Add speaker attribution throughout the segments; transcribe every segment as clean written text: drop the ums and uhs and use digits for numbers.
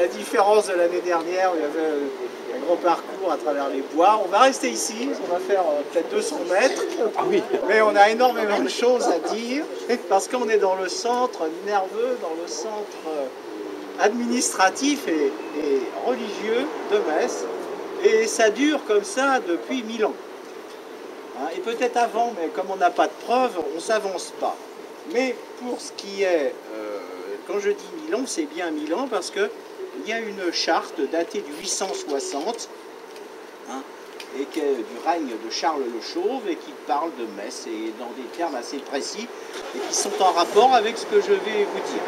Speaker 1: la différence de l'année dernière, il y avait un grand parcours à travers les bois. On va rester ici, on va faire peut-être 200 mètres.
Speaker 2: Ah oui.
Speaker 1: Mais on a énormément de choses à dire parce qu'on est dans le centre nerveux, dans le centre administratif et religieux de Metz. Et ça dure comme ça depuis 1000 ans. Et peut-être avant, mais comme on n'a pas de preuves, on ne s'avance pas. Mais pour ce qui est, quand je dis 1000 ans, c'est bien 1000 ans parce qu'il y a une charte datée du 860, et qui est du règne de Charles le Chauve et qui parle de Metz et dans des termes assez précis et qui sont en rapport avec ce que je vais vous dire.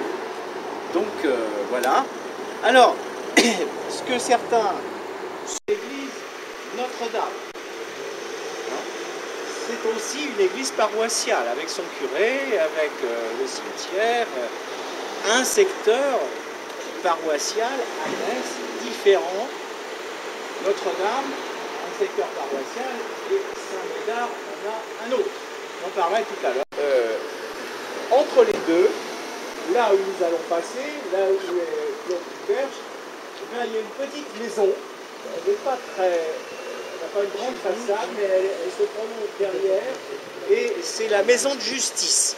Speaker 1: Donc voilà. Alors, ce que certains... L'église Notre-Dame, c'est aussi une église paroissiale avec son curé, avec le cimetière, un secteur paroissial à Metz différent. Notre-Dame, un secteur paroissial, et Saint-Médard en a un autre. J'en parlais tout à l'heure. Entre les deux, là où nous allons passer, là où est Claude du Perche, il y a une petite maison. Elle n'est pas très... Elle n'a pas une grande façade, mais elle se prolonge derrière. Et c'est la maison de justice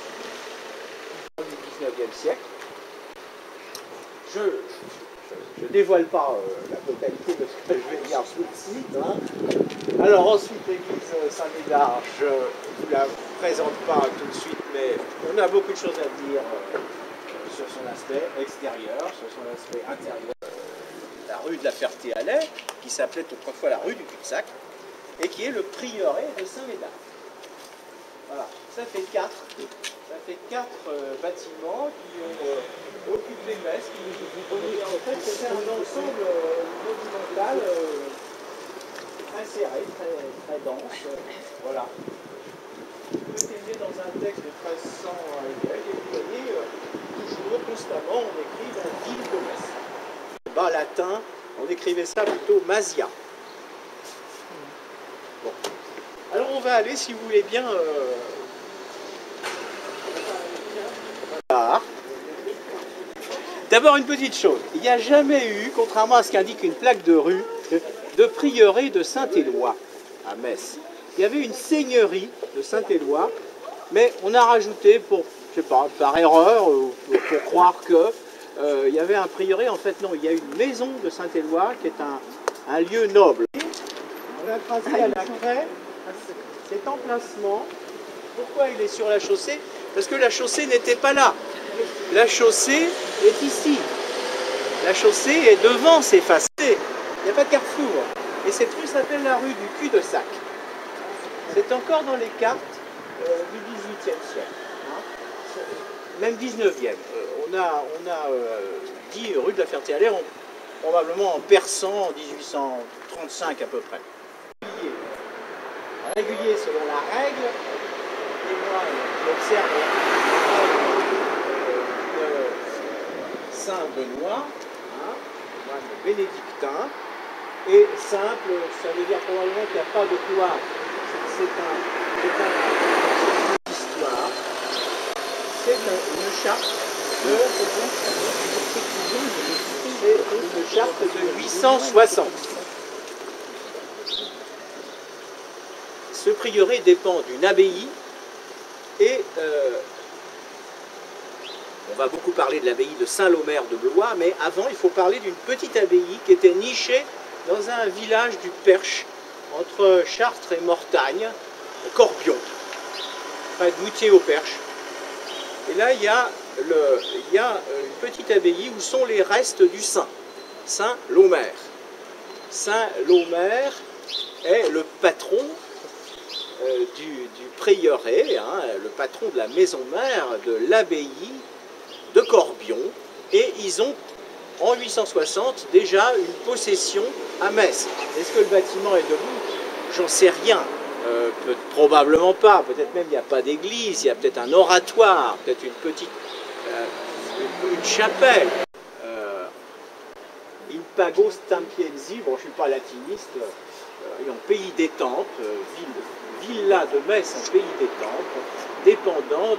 Speaker 1: du 19e siècle. Je ne dévoile pas la totalité de ce que je vais dire tout de suite. Alors ensuite, l'église Saint-Médard, je ne vous la présente pas tout de suite, mais on a beaucoup de choses à dire sur son aspect extérieur, sur son aspect intérieur. La rue de la Ferté-Alais, qui s'appelait autrefois la rue du cul-de-sac, et qui est le prieuré de Saint-Médard. Voilà, ça fait quatre bâtiments qui ont occupé Metz, en fait c'est un ensemble monumental très serré, très dense. Voilà. C'était né dans un texte de 1300 et vous voyez, toujours, constamment, on écrit la ville de Metz. Bas latin, on écrivait ça plutôt Masia. Bon. Alors on va aller, si vous voulez bien, d'abord une petite chose, il n'y a jamais eu, contrairement à ce qu'indique une plaque de rue, de prieuré de Saint-Éloi à Metz. Il y avait une seigneurie de Saint-Éloi, mais on a rajouté, pour, je sais pas, par erreur, pour croire que il y avait un prieuré. En fait non, il y a une maison de Saint-Éloi qui est un lieu noble. On a tracé à la craie cet emplacement. Pourquoi il est sur la chaussée? Parce que la chaussée n'était pas là. La chaussée est ici. La chaussée est devant ces façades. Il n'y a pas de carrefour. Et cette rue s'appelle la rue du cul-de-sac. C'est encore dans les cartes du XVIIIe siècle. Même 19e. On a dit rue de la Ferté-Alais, probablement en persan en 1835 à peu près. Régulier selon la règle, et moi j'observe Saint Benoît, moine bénédictin, et simple, ça veut dire probablement qu'il n'y a pas de gloire. C'est une histoire. C'est une charte de 860. Ce prieuré dépend d'une abbaye et on va beaucoup parler de l'abbaye de Saint-Lomère de Blois, mais avant il faut parler d'une petite abbaye qui était nichée dans un village du Perche, entre Chartres et Mortagne, Corbion, près de Moutier au Perche. Et là il y a une petite abbaye où sont les restes du saint, Saint Lomère. Saint Lomère est le patron du prieuré, le patron de la maison mère de l'abbaye de Corbion, et ils ont en 860 déjà une possession à Metz. Est-ce que le bâtiment est debout? J'en sais rien. Probablement pas, peut-être même il n'y a pas d'église, il y a peut-être un oratoire, peut-être une petite une chapelle. Il pago stampiensi, bon je ne suis pas latiniste, en pays des temples, villa de Metz en pays des temples, dépendant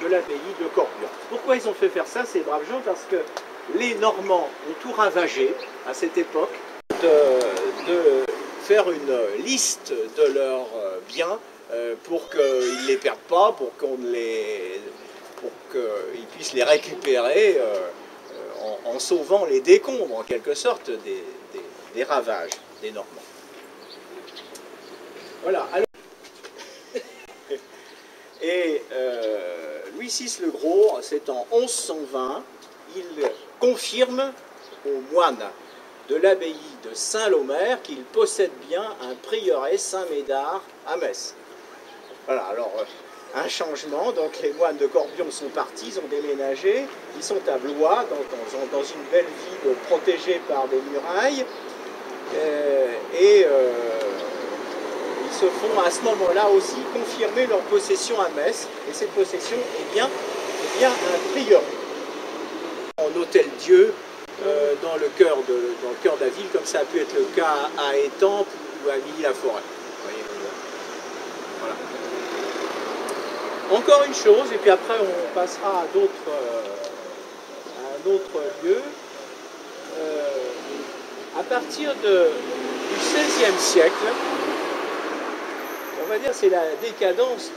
Speaker 1: de l'abbaye de Corbion. Pourquoi ils ont fait faire ça, ces braves gens? Parce que les Normands ont tout ravagé à cette époque, de faire une liste de leurs biens pour qu'ils ne les perdent pas, pour qu'ils puissent les récupérer en sauvant les décombres, en quelque sorte, des ravages des Normands. Voilà. Alors, et Louis VI le Gros, c'est en 1120, il confirme aux moines de l'abbaye de Saint-Lomère qu'il possède bien un prieuré Saint-Médard à Metz. Voilà, alors un changement, donc les moines de Corbion sont partis, ils ont déménagé, ils sont à Blois, dans une belle ville protégée par des murailles, ils se font à ce moment-là aussi confirmer leur possession à Metz, et cette possession est bien un prieuré. En hôtel-dieu, dans le cœur de la ville, comme ça a pu être le cas à Étampes ou à Milly-la-Forêt. Voilà. Encore une chose, et puis après on passera à un autre lieu. À partir du XVIe siècle, on va dire c'est la décadence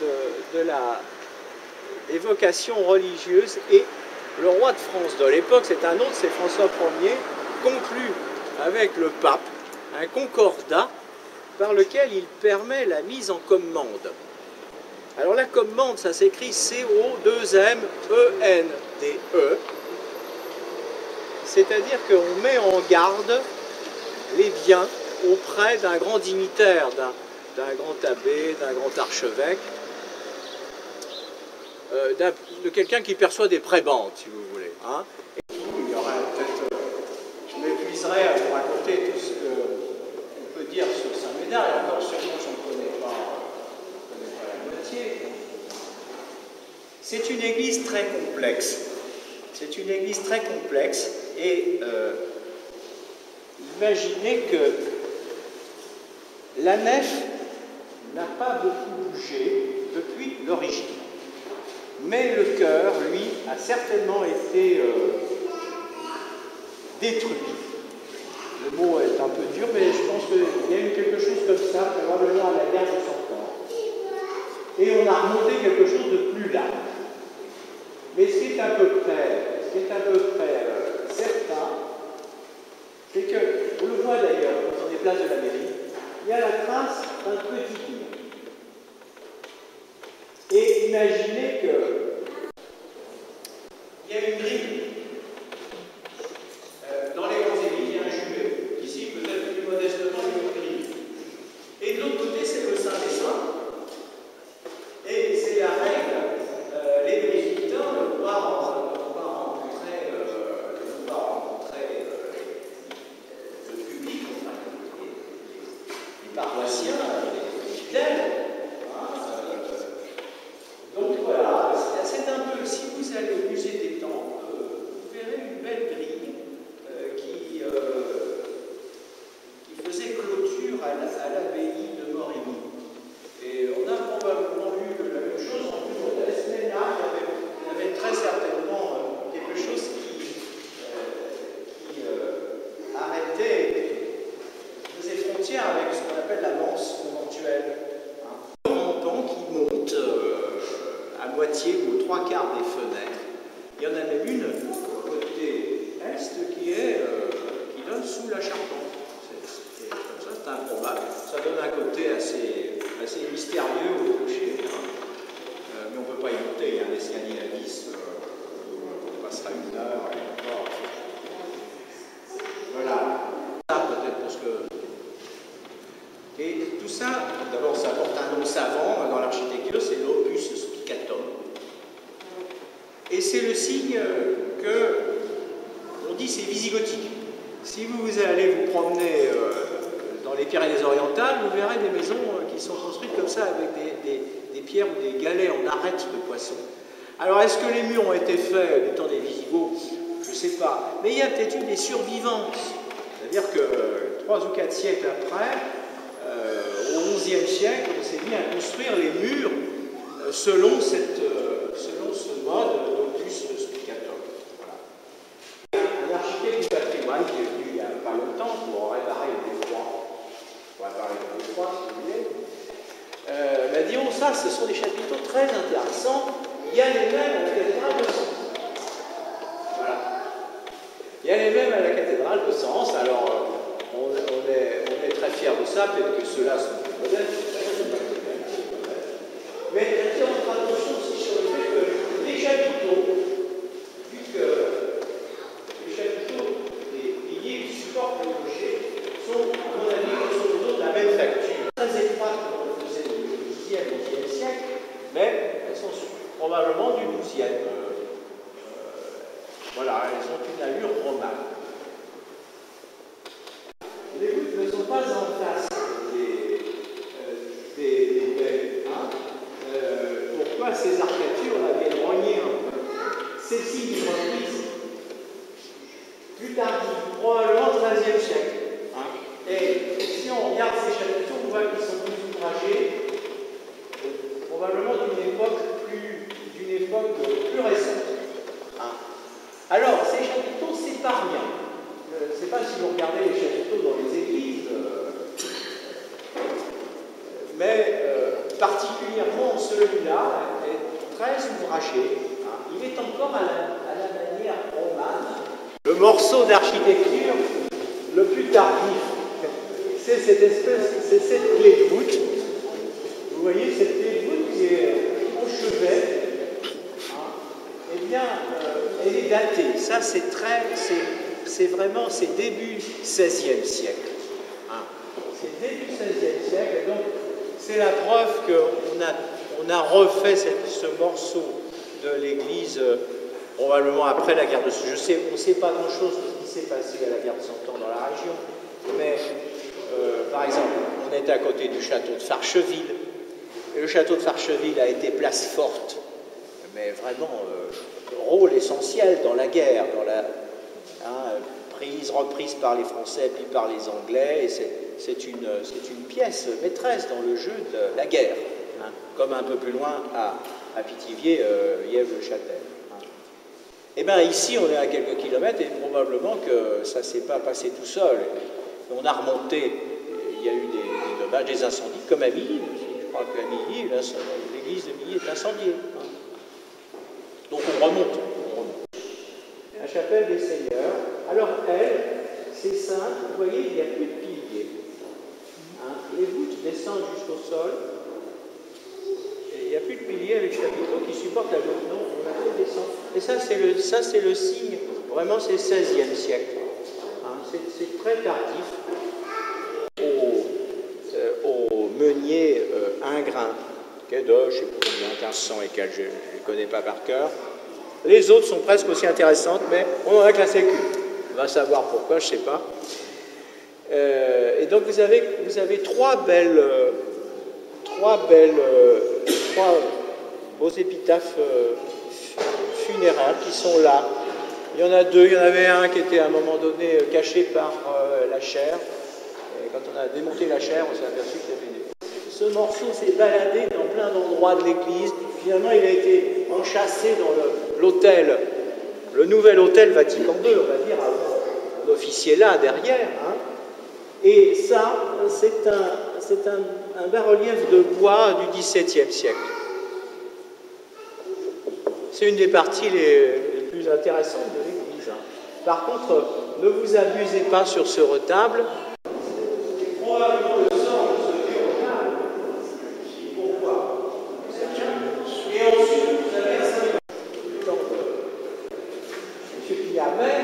Speaker 1: des vocations religieuses, et le roi de France de l'époque, c'est un autre, c'est François Ier, conclut avec le pape un concordat par lequel il permet la mise en commande. Alors la commande, ça s'écrit C-O-2-M-E-N-D-E, c'est-à-dire qu'on met en garde les biens auprès d'un grand dignitaire, d'un grand abbé, d'un grand archevêque, de quelqu'un qui perçoit des prébendes, si vous voulez. Hein. Il y aurait peut-être, je m'épuiserai à vous raconter tout ce qu'on peut dire sur Saint-Médard, et encore sûrement j'en connais pas la moitié. C'est une église très complexe. C'est une église très complexe, et imaginez que la nef n'a pas beaucoup bougé depuis l'origine. Mais le chœur, lui, a certainement été détruit. Le mot est un peu dur, mais je pense qu'il y a eu quelque chose comme ça, probablement à la guerre de 100 ans. Et on a remonté quelque chose de plus large. Mais ce qui est à peu près certain, c'est que, on le voit d'ailleurs quand on est place de la mairie, il y a la trace d'un petit mur. Et imaginez que il y a une grille. Dans les grandes églises, il y a un jumet. Ici, peut-être plus modestement, il y a une grille. Et de l'autre côté, c'est le Saint des Saints. Et c'est la règle. Les bénédictins ne vont pas rencontrer le public, enfin, les paroissiens, les fidèles. Donc voilà, c'est un peu, si vous allez au musée des Temples, vous verrez une belle grille qui faisait clôture à l'abbaye de Morigny. Et on a probablement vu la même chose en plus modeste, mais là, il y avait très certainement quelque chose qui arrêtait, faisait frontière avec ce qu'on appelle la manse conventuelle. Un rampant qui monte à moitié ou aux 3/4 des fenêtres. Il y en a même une côté est qui donne sous la charpente. C'est comme ça, c'est improbable. Ça donne un côté assez mystérieux au clocher. Mais on ne peut pas y monter, il y a un escalier à vis. On passera 1 heure. Voilà. Ça peut-être parce que... Et tout ça, d'abord ça porte un nom savant dans l'architecture, c'est l'opus spicatum. Et c'est le signe que, on dit c'est visigothique. Si vous allez vous promener dans les Pyrénées-Orientales, vous verrez des maisons qui sont construites comme ça avec des pierres ou des galets en arête de poisson. Alors est-ce que les murs ont été faits du temps des Visigoths? Je ne sais pas. Mais il y a peut-être eu des survivances. C'est-à-dire que 3 ou 4 siècles après, au XIe siècle, on s'est mis à construire les murs selon ce mode d'opus spicatum. Voilà. dit, oh ça, ce sont des chapiteaux très intéressants. Il y a les mêmes à la cathédrale de Sens. Voilà. Il y a les mêmes à la cathédrale de Sens. Alors, on est très fiers de ça. Peut-être que ceux-là sont plus modernes. Mais j'attire votre attention aussi sur le fait que les chapiteaux, vu que les chapiteaux des piliers qui supportent le clocher sont, à mon avis, grosso modo de la même facture. Très étroites, comme on le faisait du Xe au XIe siècle, mais elles sont probablement du XIIe. Voilà, elles ont une allure romane. Les voûtes ne sont pas en face des baies. Hein. Pourquoi ces arcatures avaient rogné un peu? Celle-ci d'une reprise plus tardive, probablement au XIIIe siècle. Hein. Et si on regarde ces chapiteaux, on voit qu'ils sont plus ouvragés, probablement d'une époque plus récente. Hein. Alors, ces chapiteaux, c'est pas rien. Je ne sais pas si vous regardez les chapiteaux dans les églises, mais particulièrement celui-là est très ouvragé. Hein. Il est encore à la manière romane. Le morceau d'architecture le plus tardif, c'est cette clé de voûte. Vous voyez cette clé de voûte qui est au chevet. Hein. Eh bien, elle est datée. Ça, c'est vraiment, c'est début XVIe siècle. Hein. C'est début XVIe siècle. Et donc, c'est la preuve qu'on a refait ce morceau de l'église probablement après la guerre de Cent Ans. On ne sait pas grand-chose de ce qui s'est passé à la guerre de Cent Ans dans la région, mais par exemple, on est à côté du château de Farcheville, et le château de Farcheville a été place forte, mais vraiment rôle essentiel dans la guerre, reprise par les Français puis par les Anglais, et c'est une pièce maîtresse dans le jeu de la guerre, hein, comme un peu plus loin à Pithiviers, Yèvre-le-Châtel. Hein. Eh bien ici on est à quelques kilomètres et probablement que ça ne s'est pas passé tout seul. On a remonté, il y a eu des dommages, des incendies, comme à Milly. Je crois qu'à Milly, l'église de Milly est incendiée. Hein. Donc on remonte. La chapelle des Seigneurs. Alors elle, c'est simple, vous voyez, il n'y a plus de piliers. Hein. Les voûtes descendent jusqu'au sol. Et il n'y a plus de piliers avec chapiteaux qui supportent la voûte. Non, on la fait descendre. Et ça, c'est le signe, vraiment, c'est le XVIe siècle. Hein. C'est très tardif. Au meunier Ingrin, qui est de, je ne sais pas combien, 1500 et quelques, je ne les connais pas par cœur. Les autres sont presque aussi intéressantes, mais on en a classé qu'une. On va savoir pourquoi, je ne sais pas. Et donc vous avez trois beaux épitaphes funéraires qui sont là. Il y en a deux. Il y en avait un qui était à un moment donné caché par la chaire. Et quand on a démonté la chaire, on s'est aperçu qu'il y avait ce morceau s'est baladé dans plein d'endroits de l'église. Finalement, il a été enchâssé dans l'hôtel, le nouvel hôtel Vatican II, on va dire, avant l'officier là, derrière. Hein. Et ça, c'est un bas-relief de bois du XVIIe siècle. C'est une des parties les plus intéressantes de l'église. Hein. Par contre, ne vous abusez pas sur ce retable. C'est probablement le sort de ce vieux retable. Pourquoi? Et ensuite, vous avez un temps de M. Pillarmet.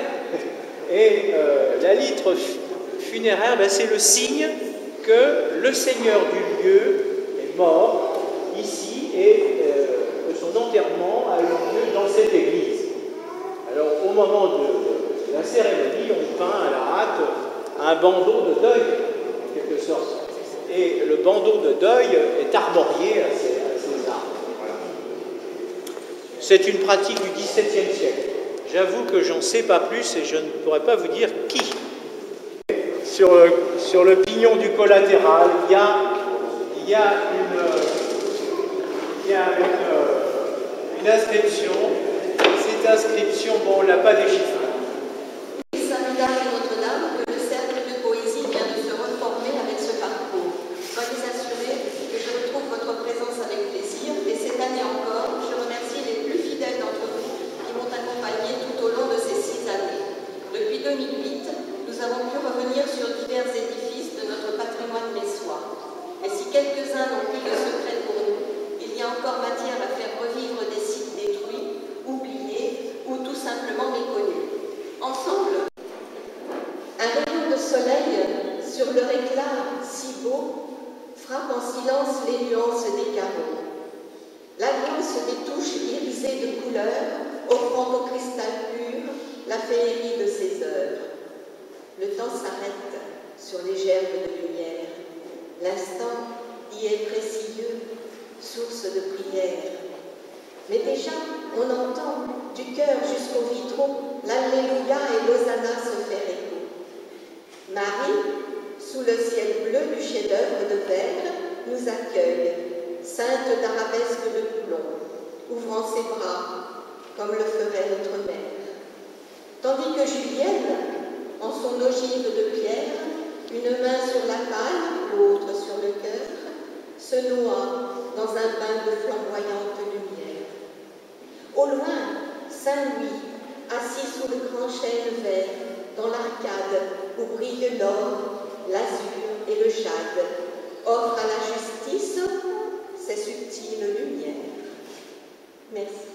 Speaker 1: Et la litre funéraire, ben, c'est le signe que le seigneur du lieu est mort ici et que son enterrement a eu lieu dans cette église. Alors, au moment de la cérémonie, on peint à la hâte un bandeau de deuil, en quelque sorte. Et le bandeau de deuil est armorié à ces arbres. Voilà. C'est une pratique du XVIIe siècle. J'avoue que j'en sais pas plus et je ne pourrais pas vous dire qui. Sur le pignon du collatéral, il y a une inscription. Cette inscription, bon, on ne l'a pas déchiffrée.
Speaker 2: Saint-Village de Notre-Dame, que le cercle de poésie vient de se reformer avec ce parcours. Soyez assurés que je retrouve votre présence Depuis 2008, nous avons pu revenir sur divers édifices de notre patrimoine messois. Et si quelques-uns n'ont plus de secret pour nous, il y a encore matière à faire revivre des sites détruits, oubliés ou tout simplement méconnus. Ensemble, un rayon de soleil sur leur éclat si beau frappe en silence les nuances des carreaux. L'alliance des touches irisées de couleurs offrant au cristal pur la féerie de ses heures. Le temps s'arrête sur les gerbes de lumière. L'instant y est précieux, source de prière. Mais déjà, on entend du cœur jusqu'aux vitraux l'Alléluia et l'Hosanna se faire écho. Marie, sous le ciel bleu du chef-d'œuvre de verre, nous accueille, sainte d'arabesque de plomb, ouvrant ses bras comme le ferait notre mère. Tandis que Julienne, en son ogive de pierre, une main sur la paille, l'autre sur le cœur, se noie dans un bain de flamboyante lumière. Au loin, Saint-Louis, assis sous le grand chêne vert, dans l'arcade où brille l'or, l'azur et le jade, offre à la justice ses subtiles lumières. Merci.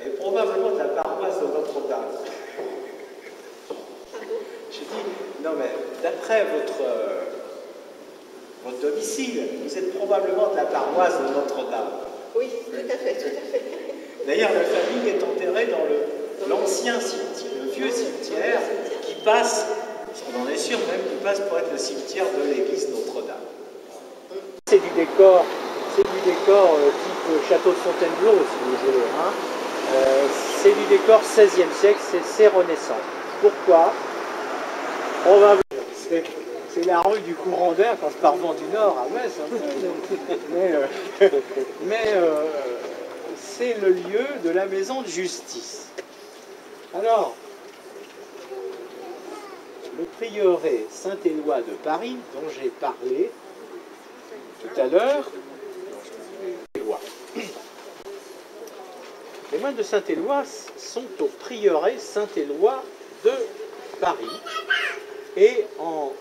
Speaker 1: Et probablement de la paroisse de Notre-Dame. Je dis, non mais d'après votre domicile, vous êtes probablement de la paroisse de Notre-Dame.
Speaker 2: Oui, tout à fait, tout à fait.
Speaker 1: D'ailleurs, la famille est enterrée dans l'ancien cimetière, le vieux cimetière qui passe, on en est sûr même, qui passe pour être le cimetière de l'église Notre-Dame. C'est du décor type château de Fontainebleau, si vous voulez. Hein. C'est du décor 16e siècle, c'est Renaissance. Pourquoi? Probablement. C'est la rue du courant d'air quand je pars du Nord à Metz. Mais c'est le lieu de la maison de justice. Alors, le prieuré Saint-Éloi de Paris, dont j'ai parlé tout à l'heure, les moines de Saint-Éloi sont au prieuré Saint-Éloi de Paris. Et en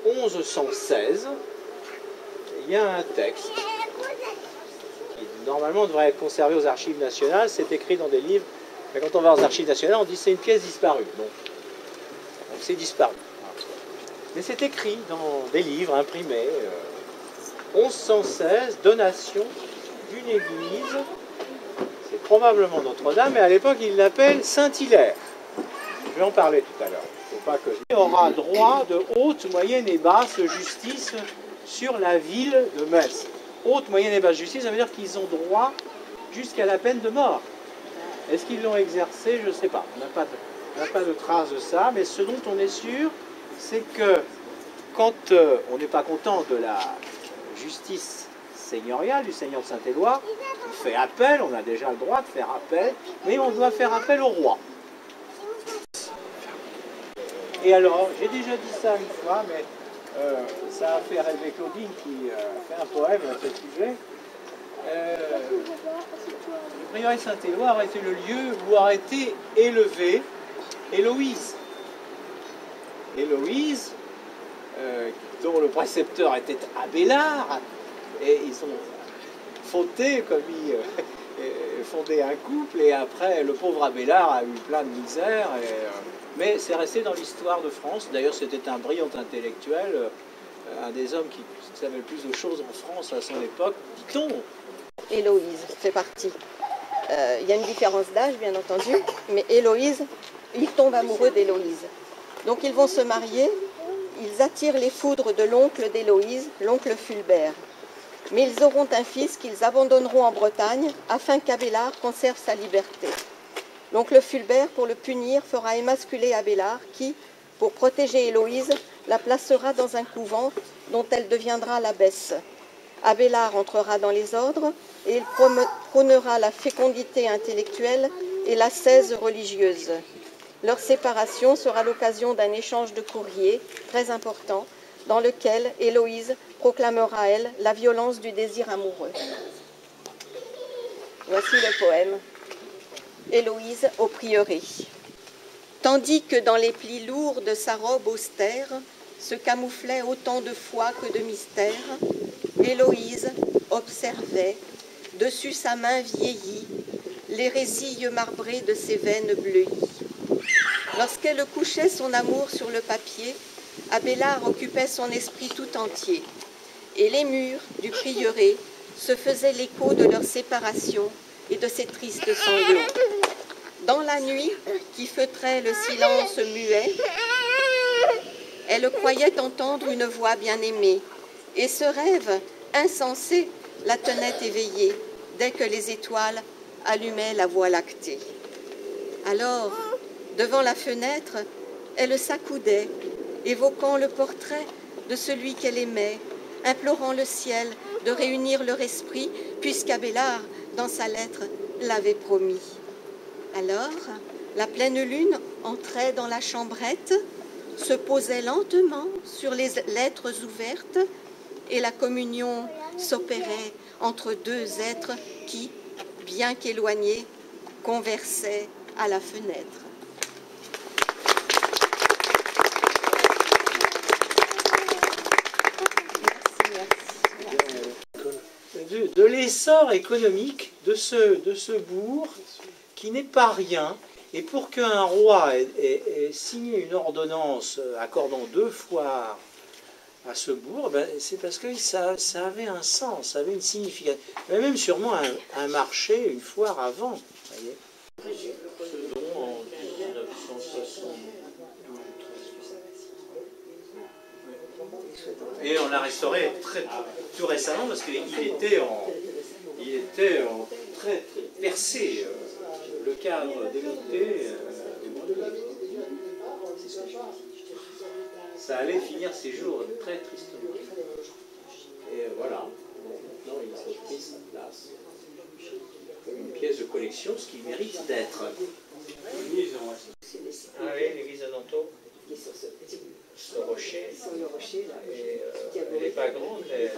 Speaker 1: 1116, il y a un texte qui normalement devrait être conservé aux archives nationales. C'est écrit dans des livres, mais quand on va aux archives nationales, on dit c'est une pièce disparue. Donc c'est disparu. Mais c'est écrit dans des livres imprimés. 1116, donation d'une église. C'est probablement Notre-Dame, mais à l'époque, il l'appelle Saint-Hilaire. Je vais en parler tout à l'heure. Faut pas que je... aura droit de haute, moyenne et basse justice sur la ville de Metz. Haute, moyenne et basse justice, ça veut dire qu'ils ont droit jusqu'à la peine de mort. Est-ce qu'ils l'ont exercé? Je ne sais pas. On n'a pas de trace de ça, mais ce dont on est sûr, c'est que quand on n'est pas content de la justice seigneuriale, du seigneur de Saint-Éloi, on fait appel, on a déjà le droit de faire appel, mais on doit faire appel au roi. Et alors, j'ai déjà dit ça une fois, mais ça a fait rêver Claudine qui a fait un poème à ce sujet. Le prieuré Saint-Éloi aurait été le lieu où aurait été élevée Héloïse. Héloïse, dont le précepteur était Abélard, et ils ont fauté, comme ils fondaient un couple, et après le pauvre Abélard a eu plein de misère, mais c'est resté dans l'histoire de France. D'ailleurs, c'était un brillant intellectuel, un des hommes qui savait le plus de choses en France à son époque, dit-on.
Speaker 3: Héloïse fait partie. Il y a une différence d'âge, bien entendu, mais Héloïse, il tombe amoureux d'Héloïse. Donc ils vont se marier, ils attirent les foudres de l'oncle d'Héloïse, l'oncle Fulbert. Mais ils auront un fils qu'ils abandonneront en Bretagne afin qu'Abélard conserve sa liberté. L'oncle Fulbert, pour le punir, fera émasculer Abélard qui, pour protéger Héloïse, la placera dans un couvent dont elle deviendra l'abbesse. Abélard entrera dans les ordres et il prônera la fécondité intellectuelle et l'ascèse religieuse. Leur séparation sera l'occasion d'un échange de courriers très important dans lequel Héloïse proclamera, elle, la violence du désir amoureux. Voici le poème. Héloïse au prieuré. tandis que dans les plis lourds de sa robe austère se camouflait autant de foi que de mystère, Héloïse observait, dessus sa main vieillie, les résilles marbrées de ses veines bleuies. Lorsqu'elle couchait son amour sur le papier, Abélard occupait son esprit tout entier, et les murs du prieuré se faisaient l'écho de leur séparation et de ses tristes sanglots. Dans la nuit qui feutrait le silence muet, elle croyait entendre une voix bien-aimée, et ce rêve insensé la tenait éveillée dès que les étoiles allumaient la voie lactée. Alors, devant la fenêtre, elle s'accoudait, évoquant le portrait de celui qu'elle aimait, implorant le ciel de réunir leur esprit, puisqu'Abélard, dans sa lettre, l'avait promis. Alors, la pleine lune entrait dans la chambrette, se posait lentement sur les lettres ouvertes, et la communion s'opérait entre deux êtres qui, bien qu'éloignés, conversaient à la fenêtre.
Speaker 1: De l'essor économique de ce bourg qui n'est pas rien, et pour qu'un roi ait signé une ordonnance accordant 2 foires à ce bourg, ben, c'est parce que ça avait un sens, ça avait une signification. Il y avait même sûrement un marché, une foire avant. Voyez. Ce don en 1972. Et on l'a restauré tout récemment parce qu'il était en très percé. Le cadre démonté. Ça allait finir ses jours très tristement. Et voilà. Maintenant, il a repris sa place comme une pièce de collection, ce qui mérite d'être. Ah oui, l'église de Nanto. Sur le rocher. Elle n'est pas grande, mais